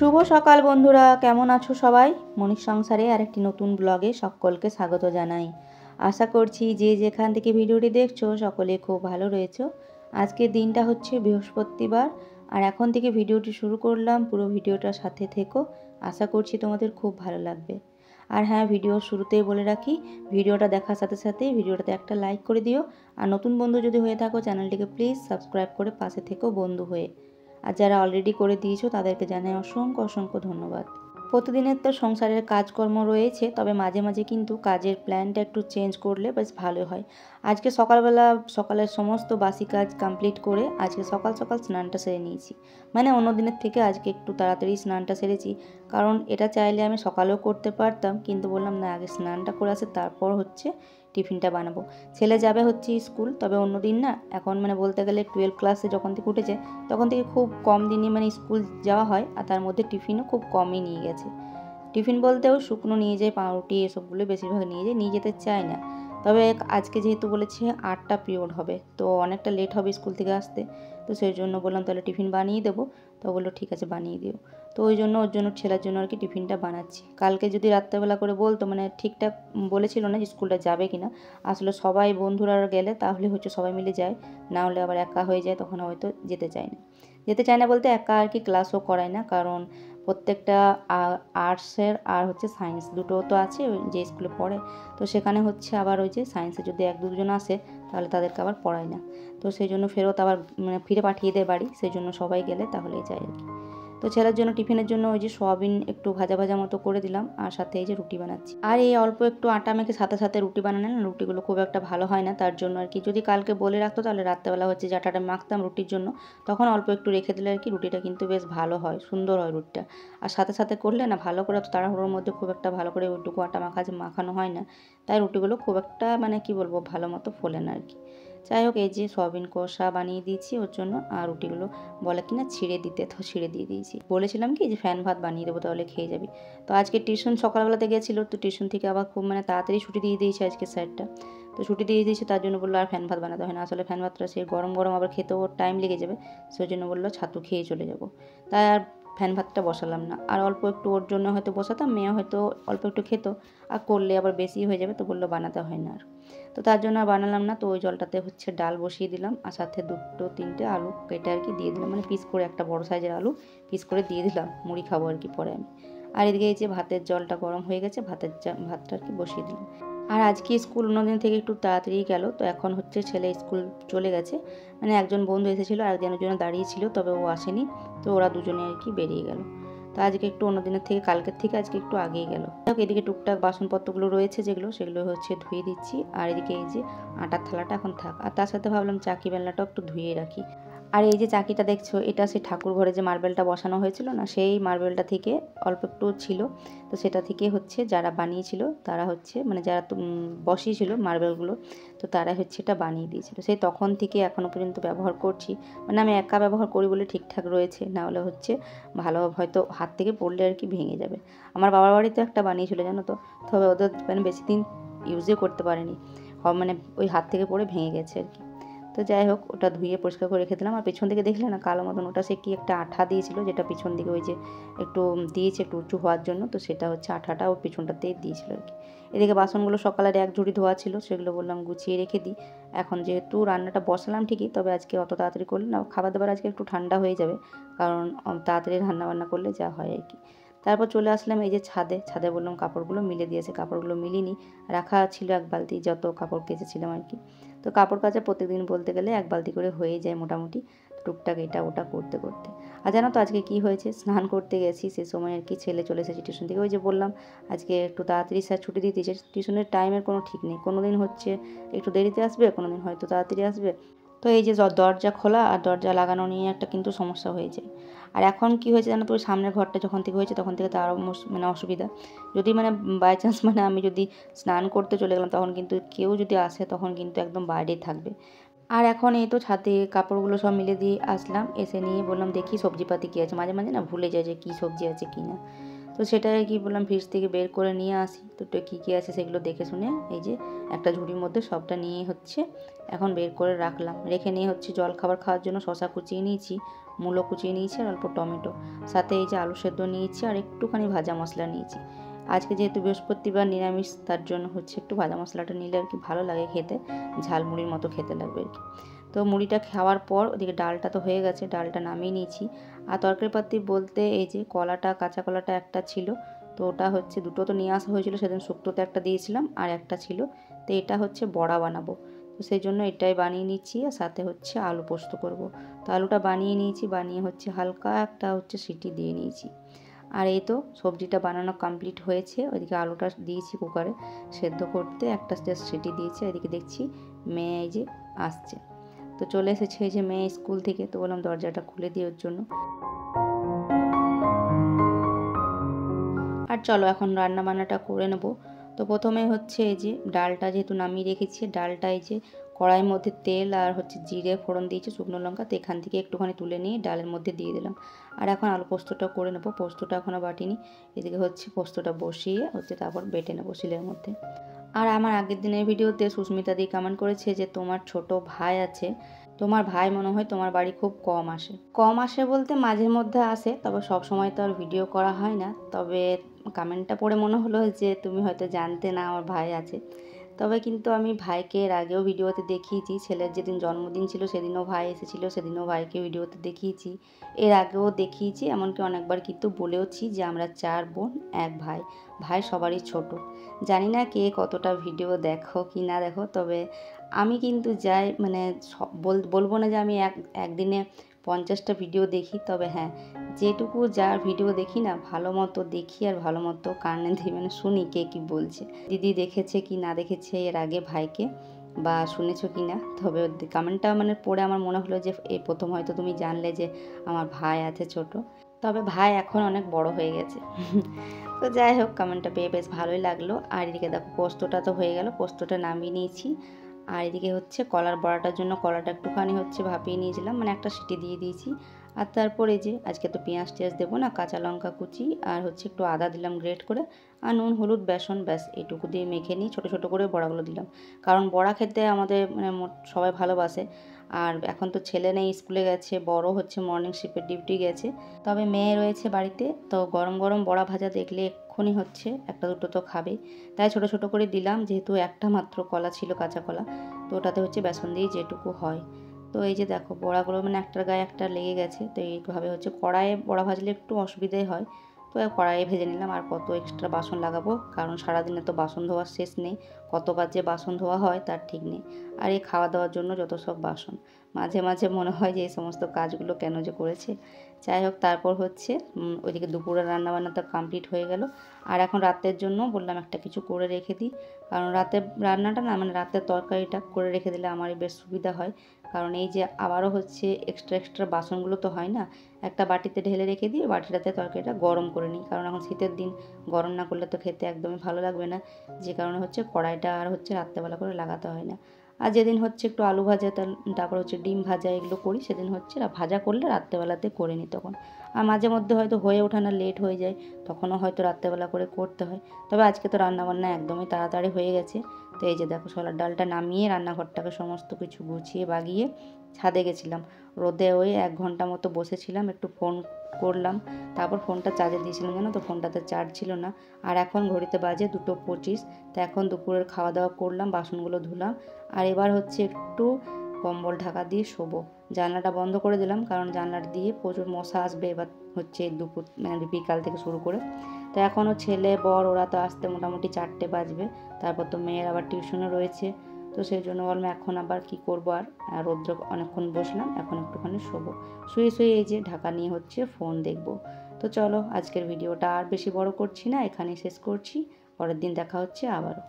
শুভ সকাল বন্ধুরা, কেমন আছো সবাই? মনির সংসারে আরেকটি নতুন ব্লগে সকলকে স্বাগত জানাই। আশা করছি যে যেখান থেকে ভিডিওটি দেখছো সকলে খুব ভালো রয়েছো। আজকের দিনটা হচ্ছে বৃহস্পতিবার, আর এখন থেকে ভিডিওটি শুরু করলাম। পুরো ভিডিওটার সাথে থেকো, আশা করছি তোমাদের খুব ভালো লাগবে। আর হ্যাঁ, ভিডিও শুরুতেই বলে রাখি, ভিডিওটা দেখার সাথে সাথে ভিডিওটাতে একটা লাইক করে দিও। আর নতুন বন্ধু যদি হয়ে থাকো চ্যানেলটিকে প্লিজ সাবস্ক্রাইব করে পাশে থেকো বন্ধু হয়ে। আর যারা অলরেডি করে দিয়েছো তাদেরকে জানাই অসংখ্য অসংখ্য ধন্যবাদ। প্রতিদিনের তো সংসারের কাজকর্ম রয়েছে, তবে মাঝে মাঝে কিন্তু কাজের প্ল্যানটা একটু চেঞ্জ করলে বেশ ভালো হয়। আজকে সকালের সমস্ত বাসি কাজ কমপ্লিট করে আজকে সকাল সকাল স্নানটা সেরে নিয়েছি। মানে অন্য দিনের থেকে আজকে একটু তাড়াতাড়ি স্নানটা সেরেছি, কারণ এটা চাইলে আমি সকালেও করতে পারতাম, কিন্তু বললাম না, আগে স্নানটা করে আসে তারপর হচ্ছে টিফিনটা বানাবো। ছেলে যাবে হচ্ছে স্কুল, তবে অন্য দিন না, এখন মানে বলতে গেলে 12 ক্লাসে যখন থেকে উঠেছে তখন থেকে খুব কম দিনই মানে স্কুল যাওয়া হয়, আর তার মধ্যে টিফিনও খুব কমই নিয়ে গেছে। টিফিন বলতেও শুকনো নিয়ে যায়, পাউরুটি এসবগুলো বেশিরভাগ নিয়ে যেতে চায় না। তবে আজকে যেহেতু বলেছে 8টা পিরিয়ড হবে, তো অনেকটা লেট হবে স্কুল থেকে আসতে, তো সেই জন্য বললাম তাহলে টিফিন বানিয়ে দেবো। তো বললো ঠিক আছে বানিয়ে দিও। তো ওর জন্য ছেলের জন্য আর কি টিফিনটা বানাচ্ছি। কালকে যদি রাত্রেবেলা করে বলতো, মানে ঠিকঠাক বলেছিল না স্কুলটা যাবে কিনা। আসলে সবাই বন্ধুরা গেলে তাহলে হচ্ছে সবাই মিলে যায়, না হলে আবার একা হয়ে যায়, তখন হয়তো যেতে চায় না বলতে একা আর কি ক্লাসও করায় না, কারণ প্রত্যেকটা আর্টসের আর হচ্ছে সায়েন্স দুটো তো আছে ওই যে স্কুলে পড়ে। তো সেখানে হচ্ছে আবার ওই যে সায়েন্সে যদি 1-2 জন আসে তাহলে তাদেরকে আবার পড়ায় না। তো সেই জন্য ফেরত আবার মানে ফিরে পাঠিয়ে দেয় বাড়ি, সেই জন্য সবাই গেলে তাহলেই যায় আর কি। তো ছেলের জন্য টিফিনের জন্য ওই যে সোয়াবিন একটু ভাজা ভাজা মতো করে দিলাম, আর সাথে এই যে রুটি বানাচ্ছি। আর এই অল্প একটু আটা মেখে সাথে সাথে রুটি বানালে না রুটিগুলো খুব একটা ভালো হয় না, তার জন্য আর কি যদি কালকে বলে রাখতো তাহলে রাত্রেবেলা হচ্ছে যে আটাটা মাখতাম রুটির জন্য, তখন অল্প একটু রেখে দিলে আর কি রুটিটা কিন্তু বেশ ভালো হয়, সুন্দর হয় রুটিটা। আর সাথে সাথে করলে না ভালো করে তাড়াহুড়োর মধ্যে খুব একটা ভালো করে ওইটুকু আটা মাখানো হয় না, তাই রুটিগুলো খুব একটা মানে কি বলবো ভালো মতো ফোলে না আর কি। যাই হোক, এই যে সয়াবিন কষা বানিয়ে দিয়েছি ওর জন্য, আর রুটিগুলো বলে কিনা ছিঁড়ে দিতে, তো ছিঁড়ে দিয়ে দিয়েছি। বলেছিলাম কি যে ফ্যান ভাত বানিয়ে দেবো তাহলে খেয়ে যাবি। তো আজকে টিউশন সকালবেলাতে গেছিলো, তো টিউশন থেকে আবার খুব মানে তাড়াতাড়ি ছুটি দিয়ে দিয়েছে আজকে স্যারটা। তো ছুটি দিয়ে দিয়েছে, তার জন্য বললো আর ফ্যান ভাত বানাতে হয় না। আসলে ফ্যান ভাতটা সে গরম গরম আবার খেতেও টাইম লেগে যাবে, সেই জন্য বললো ছাতু খেয়ে চলে যাবো। তাই আর ফ্যান ভাতটা বসালাম না, আর অল্প একটু ওর জন্য হয়তো বসাতাম, মেয়ে হয়তো অল্প একটু খেত, আর করলে আবার বেশি হয়ে যাবে, তো বললো বানাতে হয় না আর। তো তার জন্য আর বানালাম না। তো ওই জলটাতে হচ্ছে ডাল বসিয়ে দিলাম, আর সাথে 2-3টে আলু কেটে আর কি দিয়ে দিলাম, মানে পিস করে একটা বড় সাইজের আলু পিস করে দিয়ে দিলাম, মুড়ি খাবো আর কি পরে আমি। আর এদিকে এই যে ভাতের জলটা গরম হয়ে গেছে, ভাতটা আর কি বসিয়ে দিলাম। আর আজকে স্কুল অন্যদিন থেকে একটু তাড়াতাড়ি গেল, তো এখন হচ্ছে ছেলে স্কুল চলে গেছে। মানে একজন বন্ধু এসেছিলো আর একজনের জন্য দাঁড়িয়েছিল, তবে ও আসেনি, তো ওরা দুজনে আর কি বেরিয়ে গেল। তো আজকে একটু অন্য দিনের থেকে কালকের থেকে আজকে একটু আগেই গেল। এদিকে টুকটাক বাসনপত্রগুলো রয়েছে সেগুলো হচ্ছে ধুয়ে দিচ্ছি, আর এদিকে এই যে আটার থালাটা এখন থাক, আর তার সাথে ভাবলাম চাকি বেলনাটাও একটু ধুয়ে রাখি। আর এই যে চাকিটা দেখছো, এটা সেই ঠাকুর ঘরে যে মার্বেলটা বসানো হয়েছিল না, সেই মার্বেলটা থেকে অল্প একটু ছিল, তো সেটা থেকে হচ্ছে যারা বানিয়েছিল তারা হচ্ছে মানে যারা বসিয়েছিল মার্বেলগুলো, তো তারা হচ্ছে এটা বানিয়ে দিয়েছিল। সেই তখন থেকে এখনও পর্যন্ত ব্যবহার করছি। মানে আমি একা ব্যবহার করি বলে ঠিকঠাক রয়েছে, না হলে হচ্ছে ভালো হয়তো হাত থেকে পড়লে আর কি ভেঙে যাবে। আমার বাবার বাড়িতে একটা বানিয়েছিল জানো তো, তবে ওদের মানে বেশি দিন ইউজও করতে পারেনি, মানে ওই হাত থেকে পড়ে ভেঙে গেছে আর কি। তো যাই হোক, ওটা ধুয়ে পরিষ্কার করে রেখে দিলাম। আর পেছন দিকে দেখলে না কালো মতন, ওটা সে কি একটা আঠা দিয়েছিল, যেটা পিছন দিকে ওই যে একটু দিয়েছে একটু উঁচু হওয়ার জন্য, তো সেটা হচ্ছে আঠাটা ও পিছনটাতেই দিয়েছিল আর কি। এদিকে বাসনগুলো সকালের এক ঝুড়ি ধোয়া ছিল, সেগুলো বললাম গুছিয়ে রেখে দিই। এখন যেহেতু রান্নাটা বসালাম ঠিকই, তবে আজকে অত তাড়াতাড়ি করলে না খাবার দাবার আজকে একটু ঠান্ডা হয়ে যাবে, কারণ তাড়াতাড়ি রান্নাবান্না করলে যা হয় আর কি। তারপর চলে আসলাম এই যে ছাদে বললাম কাপড়গুলো মিলে দিয়েছে, কাপড়গুলো মিলিনি, রাখা ছিল এক বালতি যত কাপড় কেচেছিলাম আর কি। তো কাপড় কাচা প্রত্যেকদিন বলতে গেলে এক বালতি করে হয়ে যায় মোটামুটি, টুকটাক এটা ওটা করতে করতে। আর জানো তো আজকে কি হয়েছে, স্নান করতে গেছি সে সময় আর কি ছেলে চলে এসেছে টিউশন থেকে। ওই যে বললাম আজকে একটু তাড়াতাড়ি স্যার ছুটি দিয়ে দিয়েছে, টিউশনের টাইমের কোনো ঠিক নেই, কোনো দিন হচ্ছে একটু দেরিতে আসবে, কোনো দিন হয়তো তাড়াতাড়ি আসবে। তো এই যে দরজা খোলা আর দরজা লাগানো নিয়ে একটা কিন্তু সমস্যা হয়ে যায়। আর এখন কি হয়েছে জানো তো, ওই সামনের ঘরটা যখন থেকে হয়েছে তখন থেকে তো আরও মানে অসুবিধা। যদি মানে বাই চান্স মানে আমি যদি স্নান করতে চলে গেলাম, তখন কিন্তু কেউ যদি আসে তখন কিন্তু একদম বাইরেই থাকবে। আর এখন এই তো ছাদে কাপড়গুলো সব মিলে দিয়ে আসলাম, এসে নিয়ে বললাম দেখি সবজিপাতি কী আছে, মাঝে মাঝে না ভুলে যায় যে কী সবজি আছে কি না। তো সেটাই কি বললাম ফ্রিজ থেকে বের করে নিয়ে আসি। তো কী কী আছে সেগুলো দেখে শুনে এই যে একটা ঝুড়ির মধ্যে সবটা নিয়ে হচ্ছে এখন বের করে রাখলাম। রেখে নিয়ে হচ্ছে জলখাবার খাওয়ার জন্য শশা কুচিয়ে নিয়েছি, মূলো কুচিয়ে নিয়েছি আর অল্প টমেটো, সাথে এই যে আলু সেদ্ধ নিয়েছি আর একটুখানি ভাজা মশলা নিয়েছি। আজকে যেহেতু বৃহস্পতিবার নিরামিষ, তার জন্য হচ্ছে একটু ভাজা মশলাটা নিলে আর কি ভালো লাগে খেতে, ঝালমুড়ির মতো খেতে লাগবে আর কি। তো মুড়িটা খাওয়ার পর ওদিকে ডালটা তো হয়ে গেছে, ডালটা নামিয়ে নিয়েছি। আর তরকারিপাতি বলতে এই যে কলাটা, কাঁচা কলাটা একটা ছিল, তো ওটা হচ্ছে দুটো তো নিয়ে আসা হয়েছিল, সেদিন শুক্তোতে একটা দিয়েছিলাম আর একটা ছিল। তো এটা হচ্ছে বড়া বানাবো, তো সেই জন্য এটাই বানিয়ে নিচ্ছি। আর সাথে হচ্ছে আলু পোস্ত করব। তো আলুটা বানিয়ে নিয়েছি, বানিয়ে হচ্ছে হালকা একটা হচ্ছে সিটি দিয়ে নিয়েছি। আর এই তো সবজিটা বানানো কমপ্লিট হয়েছে। ওইদিকে আলুটা দিয়েছি কুকারে সেদ্ধ করতে, একটা জাস্ট সিটি দিয়েছি। এদিকে দেখছি মেয়ে এই যে আসছে, তো চলে এসেছে এই যে মেয়ে স্কুল থেকে। তো বললাম দরজাটা খুলে দিয়ে ওর জন্য। আর চলো এখন রান্না বান্নাটা করে নেব। তো প্রথমে হচ্ছে এই যে ডালটা যেহেতু নামিয়ে রেখেছি, ডালটা এই যে কড়াইয়ের মধ্যে তেল আর হচ্ছে জিরে ফোড়ন দিয়েছি, শুকনো লঙ্কা, তো এখান থেকে একটুখানি তুলে নিয়ে ডালের মধ্যে দিয়ে দিলাম। আর এখন আলু পোস্তটা করে নেবো। পোস্তটা এখনও বাটিনি, এদিকে হচ্ছে পোস্তটা বসিয়ে হচ্ছে তারপর বেটে নেবো শিলের মধ্যে। আর আমার আগের দিনের ভিডিওতে সুস্মিতা দি কমেন্ট করেছে যে তোমার ছোট ভাই আছে, তোমার ভাই মনে হয় তোমার বাড়ি খুব কম আসে। কম আসে বলতে মাঝে মধ্যে আসে, তবে সব সময় তো আর ভিডিও করা হয় না। তবে কমেন্টটা পড়ে মনে হলো যে তুমি হয়তো জানতে না আমার ভাই আছে। তবে কিন্তু আমি ভাইকে এর আগেও ভিডিওতে দেখিয়েছি, ছেলের যেদিন জন্মদিন ছিল সেদিনও ভাই এসেছিলো, সেদিনও ভাইকে ভিডিওতে দেখিয়েছি। এর আগেও দেখিয়েছি, এমনকি অনেকবার কিন্তু বলেওছি যে আমরা 4 বোন 1 ভাই, ভাই সবারই ছোট। জানি না কে কতটা ভিডিও দেখো কি না দেখো, তবে আমি কিন্তু যাই মানে বলবো না যে আমি একদিনে 50টা ভিডিও দেখি, তবে হ্যাঁ যেটুকু যার ভিডিও দেখি না ভালো মতো দেখি আর ভালো মতো কানে দিই, মানে শুনি কে কী বলছে, দিদি দেখেছে কি না দেখেছে এর আগে ভাইকে বা শুনেছো কি না। তবে কমেন্টটা মানে পড়ে আমার মনে হলো যে এই প্রথম হয়তো তুমি জানলে যে আমার ভাই আছে ছোট, তবে ভাই এখন অনেক বড় হয়ে গেছে। তো যাই হোক কমেন্টটা পেয়ে বেশ ভালোই লাগলো। আর এদিকে দেখো পোস্তটা তো হয়ে গেল, পোস্তটা নামিয়ে নিয়েছি। আর এদিকে হচ্ছে কলার বড়াটার জন্য কলাটা একটুখানি হচ্ছে ভাপিয়ে নিয়েছিলাম, মানে একটা সিটি দিয়ে দিয়েছি। আর তারপরে যে আজকে তো পেঁয়াজ টেঁয়াজ দেবো না, কাঁচা লঙ্কা কুচি আর হচ্ছে একটু আদা দিলাম গ্রেট করে, আর নুন হলুদ বেসন ব্যাস এটুকু দিয়ে মেখে নিই। ছোটো ছোটো করে বড়াগুলো দিলাম, কারণ বড়া খেতে আমাদের মানে সবাই ভালোবাসে। আর এখন তো ছেলে নেই, স্কুলে গেছে, বড় হচ্ছে মর্নিং শিফটের ডিউটি গেছে, তবে মেয়ে রয়েছে বাড়িতে। তো গরম গরম বড়া ভাজা দেখলে এক্ষুনি হচ্ছে একটা দুটো তো খাবে, তাই ছোট ছোট করে দিলাম। যেহেতু একটা মাত্র কলা ছিল, কাঁচা কলা, তো ওটাতে হচ্ছে বেসন দিয়ে যেটুকু হয়। তো এই যে দেখো বড়াগুলো মানে একটার গায়ে একটা লেগে গেছে, তো এইভাবে হচ্ছে কড়াইয়ে বড়া ভাজলে একটু অসুবিধাই হয়। তো কড়াইয়ে ভেজে নিলাম। আর কত এক্সট্রা বাসন লাগাবো, কারণ সারাদিনে তো বাসন ধোয়ার শেষ নেই, কতবার যে বাসন ধোয়া হয় তার ঠিক নেই। আর এই খাওয়া দাওয়ার জন্য যত সব বাসন, মাঝে মাঝে মনে হয় যে এই সমস্ত কাজগুলো কেন যে করেছে। যাই হোক তারপর হচ্ছে ওইদিকে দুপুরের রান্নাবান্না তো কমপ্লিট হয়ে গেল। আর এখন রাতের জন্য বললাম একটা কিছু করে রেখে দিই, কারণ রাতের রান্নাটা না মানে রাতের তরকারিটা করে রেখে দিলে আমারই বেশ সুবিধা হয়। কারণ এই যে আবারও হচ্ছে এক্সট্রা বাসনগুলো তো হয় না, একটা বাটিতে ঢেলে রেখে দিই, বাটিটাতে তরকারিটা গরম করে নিই, কারণ এখন শীতের দিন গরম না করলে তো খেতে একদমই ভালো লাগবে না। যে কারণে হচ্ছে কড়াইটা আর হচ্ছে রাত্রেবেলা করে লাগাতে হয় না। আর যেদিন হচ্ছে একটু আলু ভাজা তারপর হচ্ছে ডিম ভাজা এগুলো করি, সেদিন হচ্ছে ভাজা করলে রাত্রেবেলাতে করে নিই তখন। আর মাঝে মধ্যে হয়তো হয়ে ওঠা না, লেট হয়ে যায়, তখনও হয়তো রাত্রেবেলা করে করতে হয়। তবে আজকে তো রান্নাবান্না একদমই তাড়াতাড়ি হয়ে গেছে। তো এই যে দেখো ছোলার ডালটা নামিয়ে রান্নাঘরটাকে সমস্ত কিছু গুছিয়ে বাগিয়ে ছাদে গেছিলাম, রোদে ওই 1 ঘন্টা মতো বসেছিলাম, একটু ফোন করলাম, তারপর ফোনটা চার্জে দিয়েছিলাম জানো তো, ফোনটাতে চার্জ ছিল না। আর এখন ঘড়িতে বাজে 2:25। তো এখন দুপুরের খাওয়া দাওয়া করলাম, বাসনগুলো ধুলাম, আর এবার হচ্ছে একটু কম্বল ঢাকা দিয়ে শোবো। জানলাটা বন্ধ করে দিলাম, কারণ জানলাটা দিয়ে প্রচুর মশা আসবে এবার হচ্ছে দুপুর মানে বিকাল থেকে শুরু করে। তো এখনও ছেলে বর ওরা তো আসতে মোটামুটি 4টে বাজবে, তারপর তো মেয়ের আবার টিউশনও রয়েছে। তো সেই জন্য বললাম এখন আবার কি করবো, আর রৌদ্র অনেকক্ষণ বসলাম, এখন একটুখানি শোবো। শুয়ে শুয়ে এই যে ঢাকা নিয়ে হচ্ছে ফোন দেখবো। তো চলো আজকের ভিডিওটা আর বেশি বড় করছি না, এখানেই শেষ করছি। পরের দিন দেখা হচ্ছে আবারও।